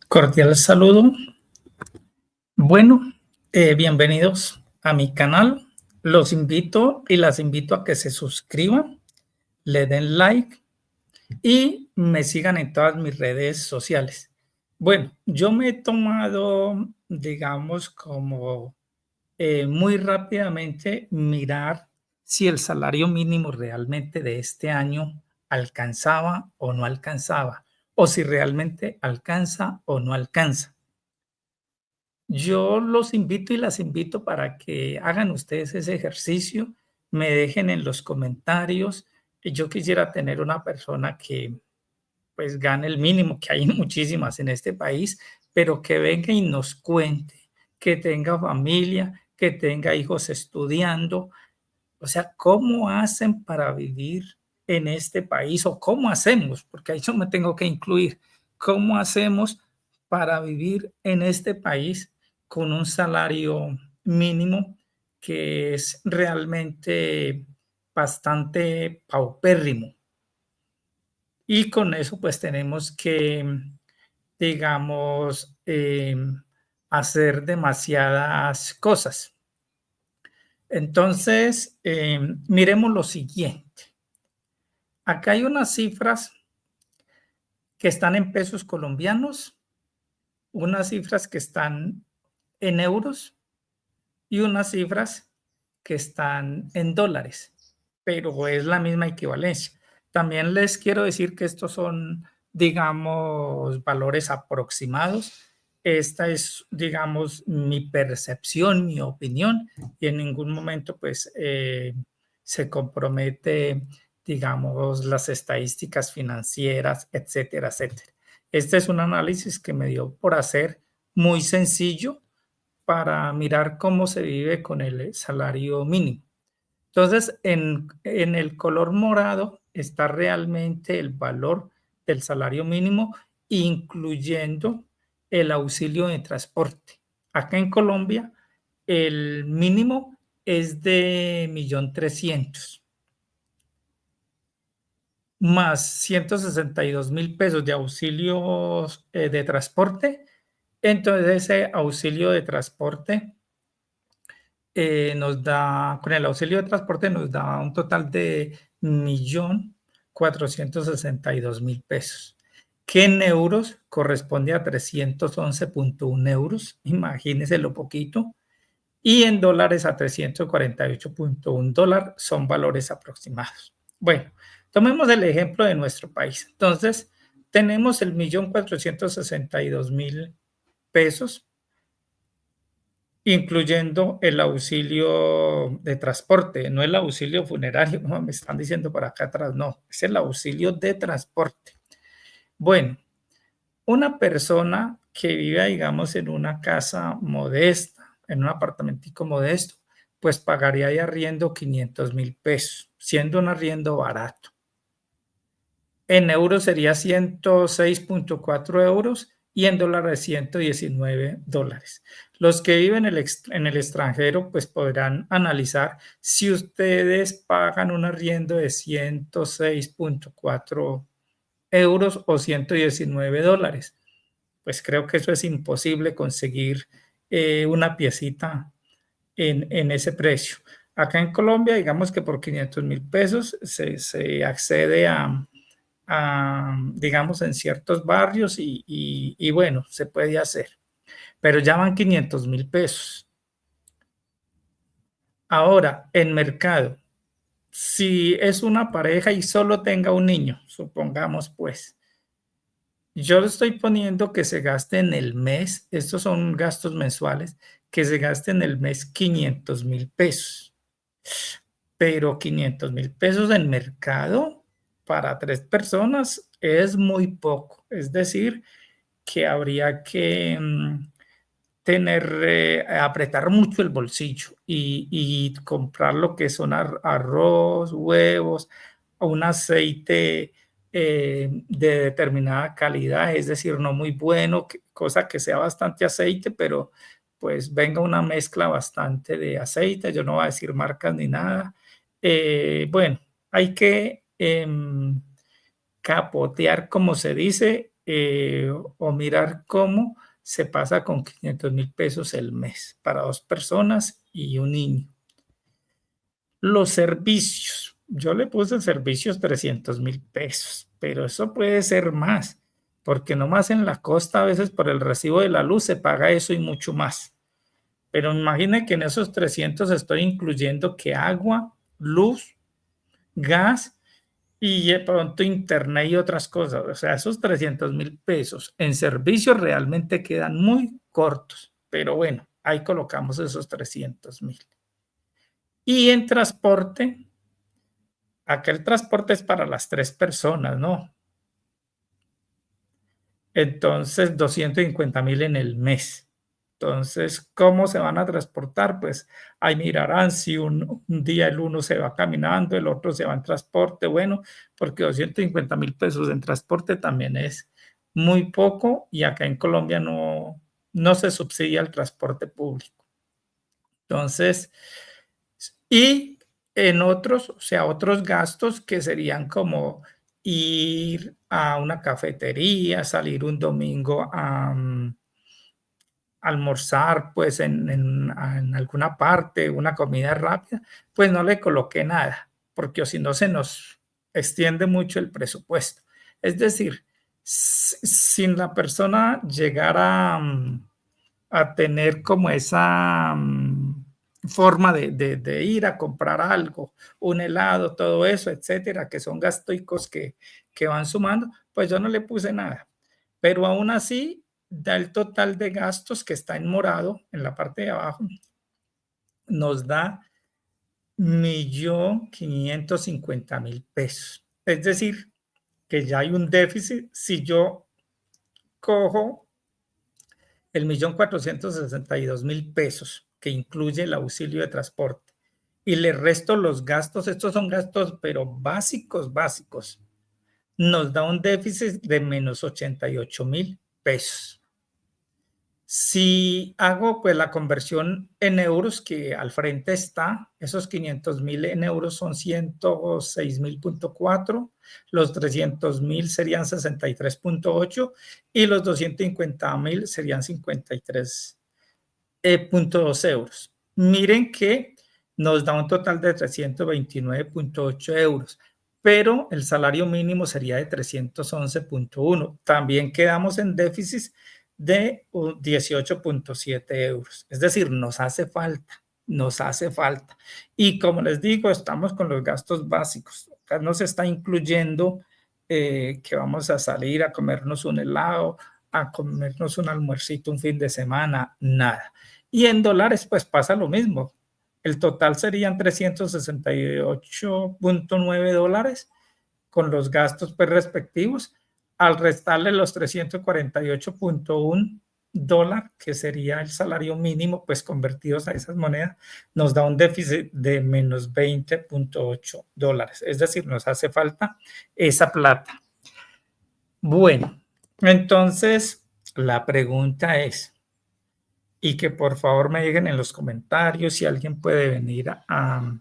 Cordial saludo. Bueno, bienvenidos a mi canal. Los invito y las invito a que se suscriban, le den like y me sigan en todas mis redes sociales. Bueno, yo me he tomado, digamos, como muy rápidamente mirar si el salario mínimo realmente de este año alcanzaba o no alcanzaba, o si realmente alcanza o no alcanza. Yo los invito y las invito para que hagan ustedes ese ejercicio, me dejen en los comentarios. Yo quisiera tener una persona que pues gane el mínimo, que hay muchísimas en este país, pero que venga y nos cuente, que tenga familia, que tenga hijos estudiando, o sea, ¿cómo hacen para vivir en este país? ¿O cómo hacemos? Porque ahí yo me tengo que incluir. ¿Cómo hacemos para vivir en este país con un salario mínimo que es realmente bastante paupérrimo? Y con eso, pues tenemos que, digamos, hacer demasiadas cosas. Entonces, miremos lo siguiente. Acá hay unas cifras que están en pesos colombianos, unas cifras que están en euros y unas cifras que están en dólares, pero es la misma equivalencia. También les quiero decir que estos son, digamos, valores aproximados. Esta es, digamos, mi percepción, mi opinión, y en ningún momento, pues, se compromete, digamos, las estadísticas financieras, etcétera, etcétera. Este es un análisis que me dio por hacer muy sencillo para mirar cómo se vive con el salario mínimo. Entonces, en el color morado está realmente el valor del salario mínimo, incluyendo el auxilio de transporte. Acá en Colombia, el mínimo es de 1.300.000 más 162.000 pesos de auxilios de transporte. Entonces, ese auxilio de transporte nos da, con el auxilio de transporte nos da un total de 1.462.000 pesos, que en euros corresponde a 311,1 euros, imagínense lo poquito, y en dólares a 348,1 dólares, son valores aproximados. Bueno, tomemos el ejemplo de nuestro país. Entonces, tenemos el 1.462.000 pesos, incluyendo el auxilio de transporte, no el auxilio funerario, como me están diciendo por acá atrás, no, es el auxilio de transporte. Bueno, una persona que vive, digamos, en una casa modesta, en un apartamentico modesto, pues pagaría de arriendo 500.000 pesos, siendo un arriendo barato. En euros sería 106,4 euros y en dólares 119 dólares. Los que viven en el extranjero pues podrán analizar si ustedes pagan un arriendo de 106,4 euros o 119 dólares. Pues creo que eso es imposible conseguir una piecita en ese precio. Acá en Colombia, digamos que por 500.000 pesos se accede digamos, en ciertos barrios y bueno, se puede hacer, pero ya van 500.000 pesos. Ahora, en mercado, si es una pareja y solo tenga un niño, supongamos pues, yo le estoy poniendo que se gaste en el mes, estos son gastos mensuales, que se gaste en el mes 500.000 pesos, pero 500.000 pesos en mercado para 3 personas es muy poco, es decir, que habría que tener, apretar mucho el bolsillo y comprar lo que son arroz, huevos, un aceite de determinada calidad, es decir, no muy bueno, cosa que sea bastante aceite, pero pues venga una mezcla bastante de aceite, yo no voy a decir marcas ni nada. Bueno, hay que capotear, como se dice, o mirar cómo se pasa con 500.000 pesos el mes para 2 personas y un niño. Los servicios, yo le puse servicios 300.000 pesos, pero eso puede ser más, porque nomás en la costa a veces por el recibo de la luz se paga eso y mucho más. Pero imagine que en esos 300 estoy incluyendo que agua, luz, gas y de pronto internet y otras cosas. O sea, esos 300.000 pesos en servicios realmente quedan muy cortos. Pero bueno, ahí colocamos esos 300.000. Y en transporte, acá el transporte es para las 3 personas, ¿no? Entonces, 250.000 en el mes. Entonces, ¿cómo se van a transportar? Pues ahí mirarán si un día el uno se va caminando, el otro se va en transporte, bueno, porque 250.000 pesos en transporte también es muy poco y acá en Colombia no se subsidia el transporte público. Entonces, y en otros, o sea, otros gastos que serían como ir a una cafetería, salir un domingo a almorzar, pues en alguna parte, una comida rápida, pues no le coloqué nada, porque si no se nos extiende mucho el presupuesto. Es decir, sin la persona llegar a tener como esa forma de ir a comprar algo, un helado, todo eso, etcétera, que son gastos que van sumando, pues yo no le puse nada. Pero aún así, da el total de gastos que está en morado en la parte de abajo, nos da 1.550.000 pesos. Es decir, que ya hay un déficit si yo cojo el 1.462.000 pesos que incluye el auxilio de transporte y le resto los gastos, estos son gastos pero básicos, básicos, nos da un déficit de menos 88.000 pesos. Si hago pues la conversión en euros que al frente está, esos 500.000 en euros son 106.000.4, los 300.000 serían 63.8 y los 250.000 serían 53.2 euros. Miren que nos da un total de 329.8 euros, pero el salario mínimo sería de 311.1. También quedamos en déficit de 18.7 euros. Es decir, nos hace falta, nos hace falta. Y como les digo, estamos con los gastos básicos. Acá no se está incluyendo que vamos a salir a comernos un helado, a comernos un almuercito un fin de semana, nada. Y en dólares, pues pasa lo mismo. El total serían 368.9 dólares con los gastos pues, respectivos, al restarle los 348.1 dólares, que sería el salario mínimo, pues convertidos a esas monedas, nos da un déficit de menos 20.8 dólares. Es decir, nos hace falta esa plata. Bueno, entonces la pregunta es, y que por favor me digan en los comentarios si alguien puede venir a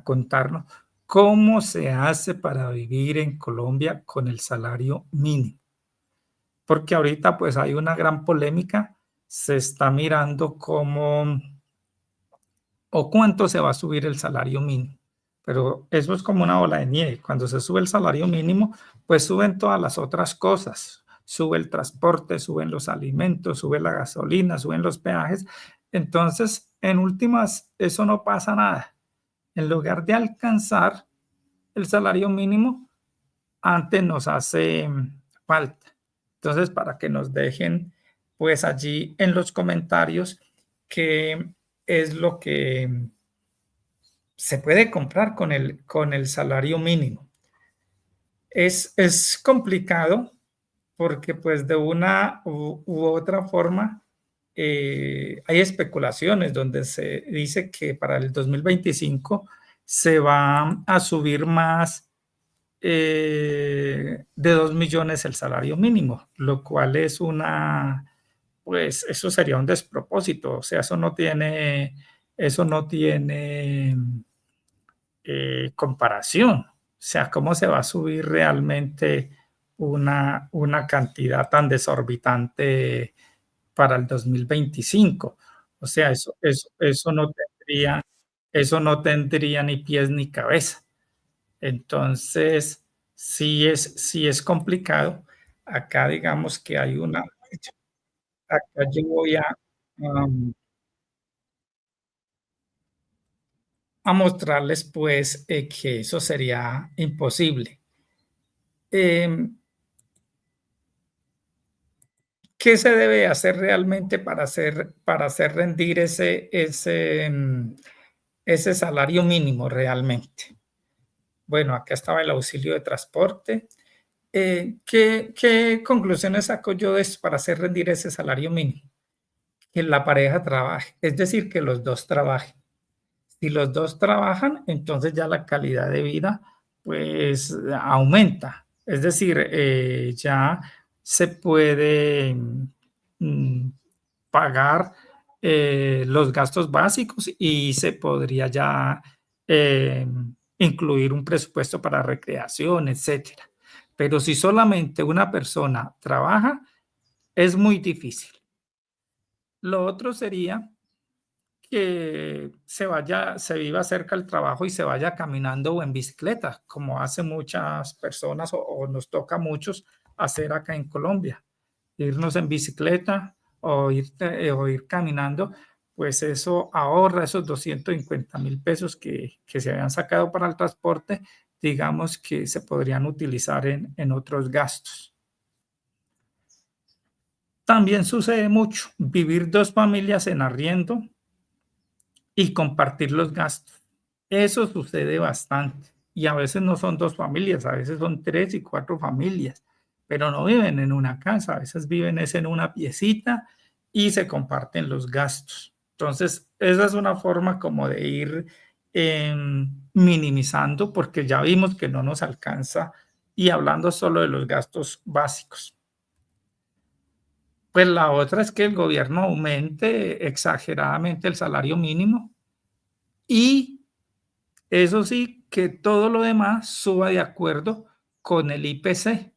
contarnos cómo se hace para vivir en Colombia con el salario mínimo. Porque ahorita pues hay una gran polémica, se está mirando cómo o cuánto se va a subir el salario mínimo. Pero eso es como una bola de nieve. Cuando se sube el salario mínimo, pues suben todas las otras cosas. Sube el transporte, suben los alimentos, sube la gasolina, suben los peajes. Entonces, en últimas, eso no pasa nada. En lugar de alcanzar el salario mínimo, antes nos hace falta. Entonces, para que nos dejen, pues allí en los comentarios qué es lo que se puede comprar con el salario mínimo. Es complicado porque pues de una u otra forma hay especulaciones donde se dice que para el 2025 se va a subir más de 2 millones el salario mínimo, lo cual es pues eso sería un despropósito, o sea, eso no tiene comparación. O sea, cómo se va a subir realmente una cantidad tan desorbitante para el 2025. O sea, eso no tendría ni pies ni cabeza. Entonces, sí es complicado. Acá digamos que hay una acá yo voy am, a mostrarles, pues, que eso sería imposible. Em, ¿Qué se debe hacer realmente para hacer rendir ese salario mínimo realmente? Bueno, acá estaba el auxilio de transporte. ¿Qué conclusiones saco yo de esto para hacer rendir ese salario mínimo? Que la pareja trabaje, es decir, que los 2 trabajen. Si los 2 trabajan, entonces ya la calidad de vida, pues, aumenta. Es decir, ya se puede, mm, pagar, los gastos básicos y se podría ya, incluir un presupuesto para recreación, etcétera. Pero si solamente una persona trabaja, es muy difícil. Lo otro sería que se viva cerca del trabajo y se vaya caminando o en bicicleta, como hacen muchas personas o nos toca a muchos hacer acá en Colombia. Irnos en bicicleta o ir caminando, pues eso ahorra esos 250.000 pesos que se habían sacado para el transporte, digamos que se podrían utilizar en otros gastos. También sucede mucho vivir 2 familias en arriendo y compartir los gastos. Eso sucede bastante y a veces no son 2 familias, a veces son 3 y 4 familias, pero no viven en una casa, a veces viven es en una piecita y se comparten los gastos. Entonces, esa es una forma como de ir, minimizando, porque ya vimos que no nos alcanza y hablando solo de los gastos básicos. Pues la otra es que el gobierno aumente exageradamente el salario mínimo y eso sí, que todo lo demás suba de acuerdo con el IPC.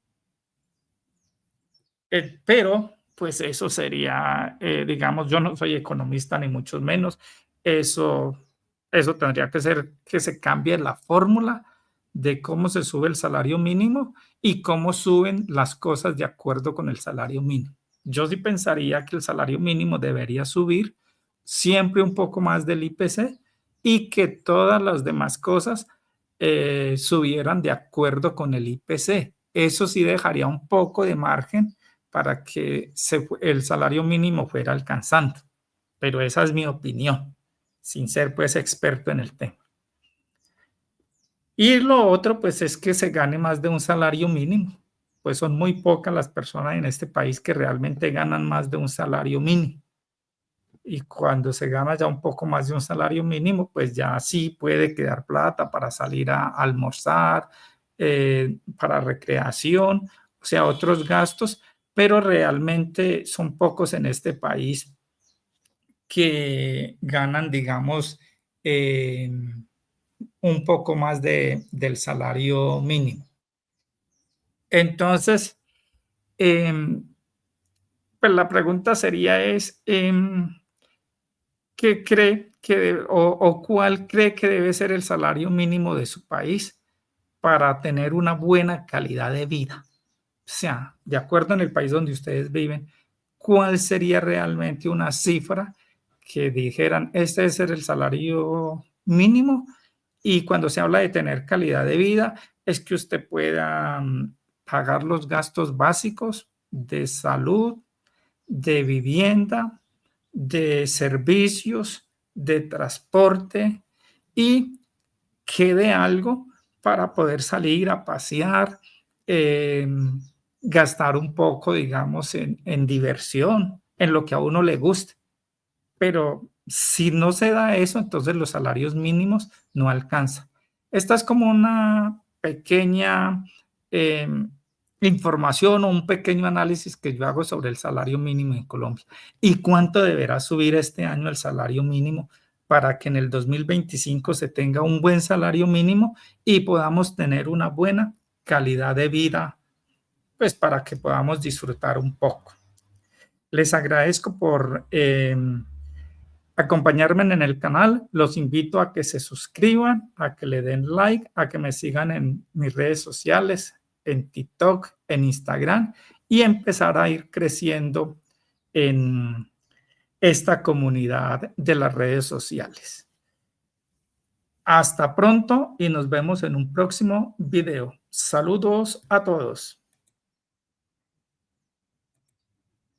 Pero, pues eso sería, digamos, yo no soy economista ni mucho menos, eso, eso tendría que ser que se cambie la fórmula de cómo se sube el salario mínimo y cómo suben las cosas de acuerdo con el salario mínimo. Yo sí pensaría que el salario mínimo debería subir siempre un poco más del IPC y que todas las demás cosas subieran de acuerdo con el IPC. Eso sí dejaría un poco de margen para que el salario mínimo fuera alcanzando. Pero esa es mi opinión, sin ser pues experto en el tema. Y lo otro pues es que se gane más de un salario mínimo, pues son muy pocas las personas en este país que realmente ganan más de un salario mínimo. Y cuando se gana ya un poco más de un salario mínimo, pues ya sí puede quedar plata para salir a almorzar, para recreación, o sea, otros gastos, pero realmente son pocos en este país que ganan, digamos, eh, un poco más del salario mínimo. Entonces, em, pues la pregunta sería es, ¿qué cree que o cuál cree que debe ser el salario mínimo de su país para tener una buena calidad de vida? O sea, de acuerdo en el país donde ustedes viven, ¿cuál sería realmente una cifra que dijeran, este debe ser el salario mínimo? Y cuando se habla de tener calidad de vida, es que usted pueda pagar los gastos básicos de salud, de vivienda, de servicios, de transporte y quede algo para poder salir a pasear, eh, gastar un poco, digamos, en diversión, en lo que a uno le guste. Pero si no se da eso, entonces los salarios mínimos no alcanzan. Esta es como una pequeña eh, información o un pequeño análisis que yo hago sobre el salario mínimo en Colombia y cuánto deberá subir este año el salario mínimo para que en el 2025 se tenga un buen salario mínimo y podamos tener una buena calidad de vida pues para que podamos disfrutar un poco. Les agradezco por acompañarme en el canal. Los invito a que se suscriban, a que le den like, a que me sigan en mis redes sociales, en TikTok, en Instagram, y empezar a ir creciendo en esta comunidad de las redes sociales. Hasta pronto y nos vemos en un próximo video. Saludos a todos.